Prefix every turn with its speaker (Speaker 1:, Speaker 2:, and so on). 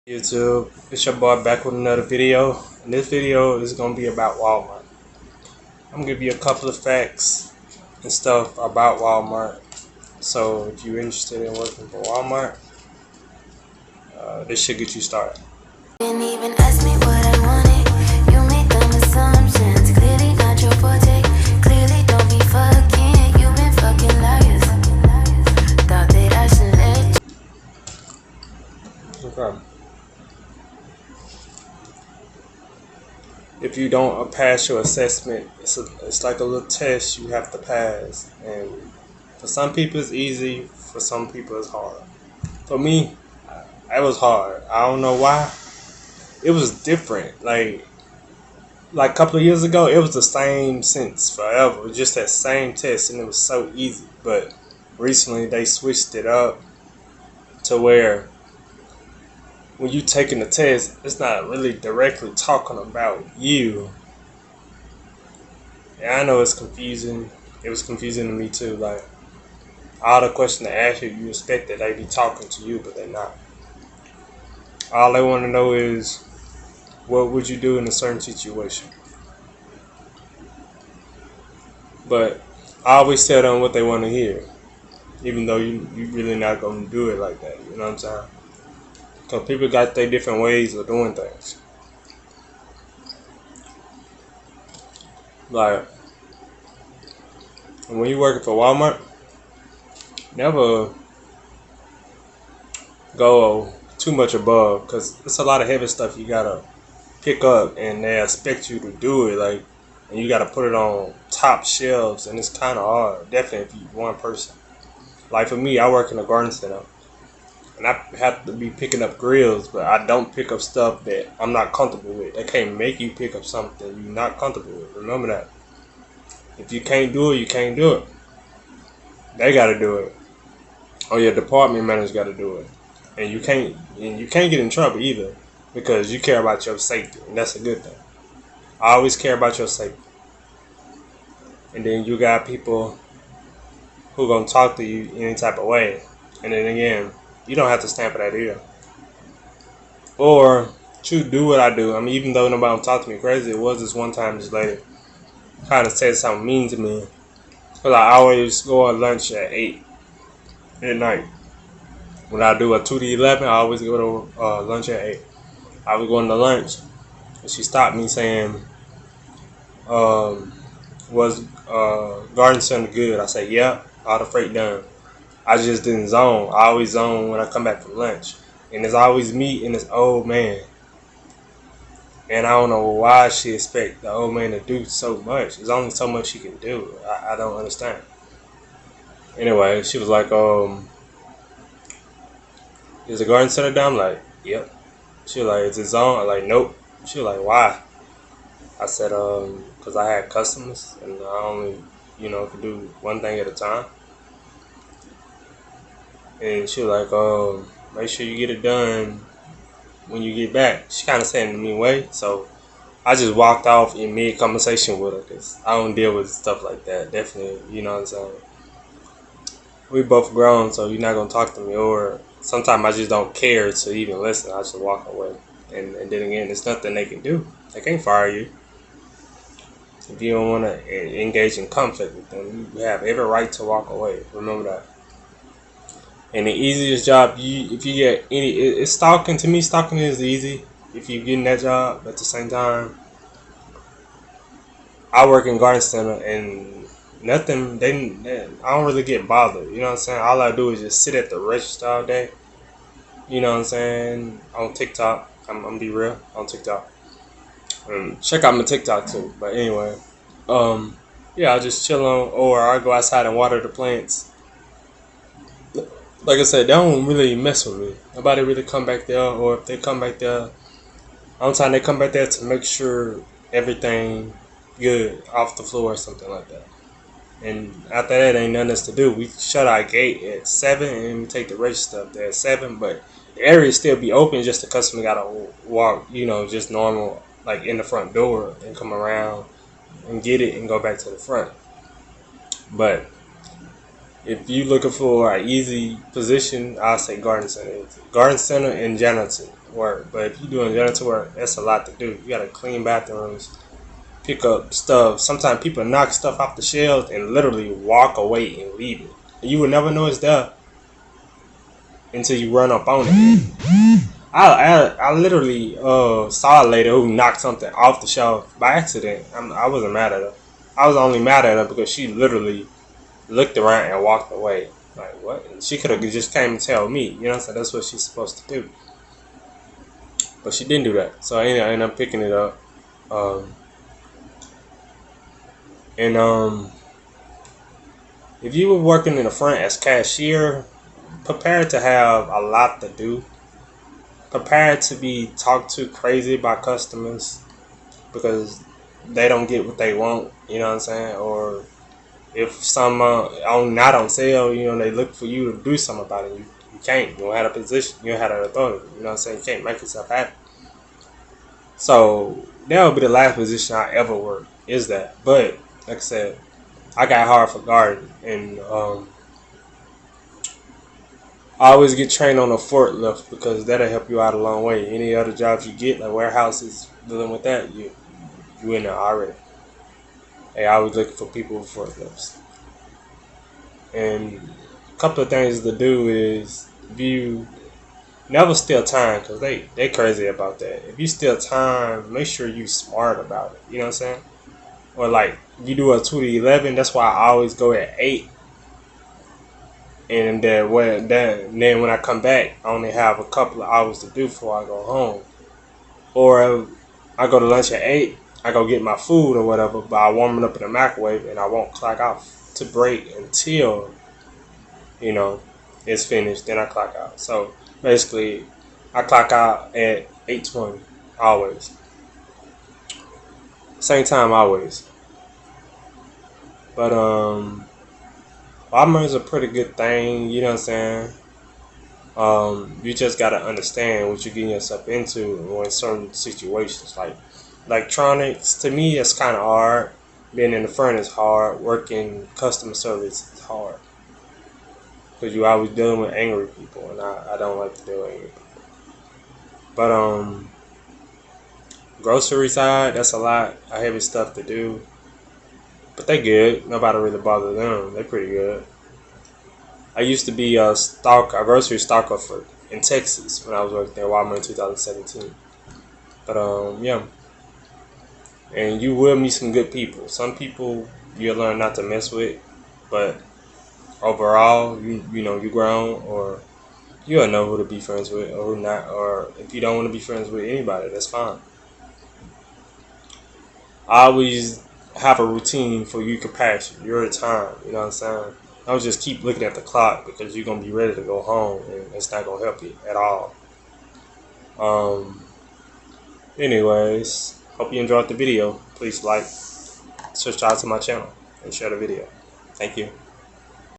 Speaker 1: YouTube, it's your boy back with another video, and this video is gonna be about Walmart. I'm gonna give you a couple of facts and stuff about Walmart. So if you're interested in working for Walmart, this should get you started.
Speaker 2: Didn't even ask me what I wanted. You made dumb assumptions. Clearly not your forte. Clearly don't be fucking. You've been fucking liars. Thought that I should let
Speaker 1: No problem. If you don't pass your assessment, it's like a little test you have to pass, and for some people it's easy, for some people it's hard. For me, it was hard. I don't know why. It was different. Like a couple of years ago, it was the same since forever. It was just that same test, and it was so easy. But recently, they switched it up to where when you taking the test, it's not really directly talking about you. And I know it's confusing. It was confusing to me too. Like all the questions they ask you, you expect that they be talking to you, but they're not. All they want to know is what would you do in a certain situation. But I always tell them what they want to hear, even though you really not gonna do it like that. You know what I'm saying? Because people got their different ways of doing things. Like when you working for Walmart, never go too much above, because it's a lot of heavy stuff you gotta pick up, and they expect you to do it. Like, and you gotta put it on top shelves, and it's kind of hard. Definitely if you one person. Like for me, I work in a garden center, and I have to be picking up grills, but I don't pick up stuff that I'm not comfortable with. They can't make you pick up something you're not comfortable with. Remember that. If you can't do it, you can't do it. They gotta do it, or your department manager gotta do it, and you can't get in trouble either, because you care about your safety, and that's a good thing. I always care about your safety. And then you got people who gonna talk to you any type of way, and then again, you don't have to stand for that either. Or to do what I do. I mean, even though nobody talked to me crazy, it was this one time this lady kind of said something mean to me, because I always go on lunch at 8 at night. When I do a 2 to 11, I always go to lunch at 8. I was going to lunch, and she stopped me saying, was garden center good? I said, yeah, all the freight done. I just didn't zone. I always zone when I come back from lunch. And it's always me and this old man. And I don't know why she expect the old man to do so much. There's only so much he can do. I don't understand. Anyway, she was like, is the garden center down? I'm like, yep. She was like, is it zone? I'm like, nope. She was like, why? I said, because I had customers and I only, could do one thing at a time. And she was like, make sure you get it done when you get back. She kind of said it in a mean way, so I just walked off in mid-conversation with her, because I don't deal with stuff like that. Definitely, you know what I'm saying? We both grown, so you're not going to talk to me, or sometimes I just don't care to even listen. I just walk away. And then again, there's nothing they can do. They can't fire you. If you don't want to engage in conflict with them, you have every right to walk away. Remember that. And the easiest job, if you get it's stalking. To me, stalking is easy if you get in that job. At the same time, I work in garden center, and nothing. I don't really get bothered. You know what I'm saying? All I do is just sit at the register all day. You know what I'm saying? On TikTok, I'm be real on TikTok. Check out my TikTok too. But anyway, yeah, I just chill on, or I go outside and water the plants. Like I said, they don't really mess with me. Nobody really come back there, or if they come back there, on time they come back there to make sure everything good off the floor or something like that. And after that, ain't nothing else to do. We shut our gate at 7, and we take the register up there at 7, but the area still be open, just the customer gotta walk, just normal, like in the front door, and come around and get it and go back to the front. But if you looking for an easy position, I'll say garden center. Garden center and janitor. work. But if you're doing janitor work, that's a lot to do. You gotta clean bathrooms, pick up stuff. Sometimes people knock stuff off the shelves and literally walk away and leave it. And you will never know it's there until you run up on it. I literally saw a lady who knocked something off the shelf by accident. I wasn't mad at her. I was only mad at her because she literally looked around and walked away. Like, what? She could have just came and tell me. You know what I'm saying? That's what she's supposed to do. But she didn't do that. So I ended up picking it up. And if you were working in the front as cashier, prepare to have a lot to do. Prepare to be talked to crazy by customers because they don't get what they want. You know what I'm saying? Or if some not on sale, you know, they look for you to do something about it. You can't. You don't have a position. You don't have an authority. You know what I'm saying? You can't make yourself happy. So that would be the last position I ever worked. Is that? But like I said, I got hard for garden, and I always get trained on a forklift because that'll help you out a long way. Any other jobs you get, like warehouses, dealing with that, you in there already. Hey, I was looking for people with forklifts. And a couple of things to do is if you never steal time, because they crazy about that. If you steal time, make sure you smart about it. You know what I'm saying? Or like if you do a 2 to 11, that's why I always go at 8. And then when I come back, I only have a couple of hours to do before I go home. Or I go to lunch at 8. I go get my food or whatever, but I warm it up in the microwave and I won't clock off to break until, you know, it's finished. Then I clock out. So basically, I clock out at 8:20 always. Same time always. But Walmart is a pretty good thing. You know what I'm saying? You just gotta understand what you're getting yourself into in certain situations, like. Electronics, to me, it's kind of hard. Being in the front is hard. Working customer service is hard. Because you're always dealing with angry people, and I don't like to deal with angry people. But, grocery side, that's a lot of heavy stuff to do. But they good. Nobody really bother them. They pretty good. I used to be a grocery stalker in Texas when I was working at Walmart in 2017. But, yeah. And you will meet some good people. Some people you'll learn not to mess with, but overall, you know you grown, or you'll know who to be friends with or who not. Or if you don't want to be friends with anybody, that's fine. I always have a routine for your capacity, your time. You know what I'm saying? I would just keep looking at the clock because you're gonna be ready to go home, and it's not gonna help you at all. Anyways. Hope you enjoyed the video. Please like, subscribe to my channel, and share the video. Thank you.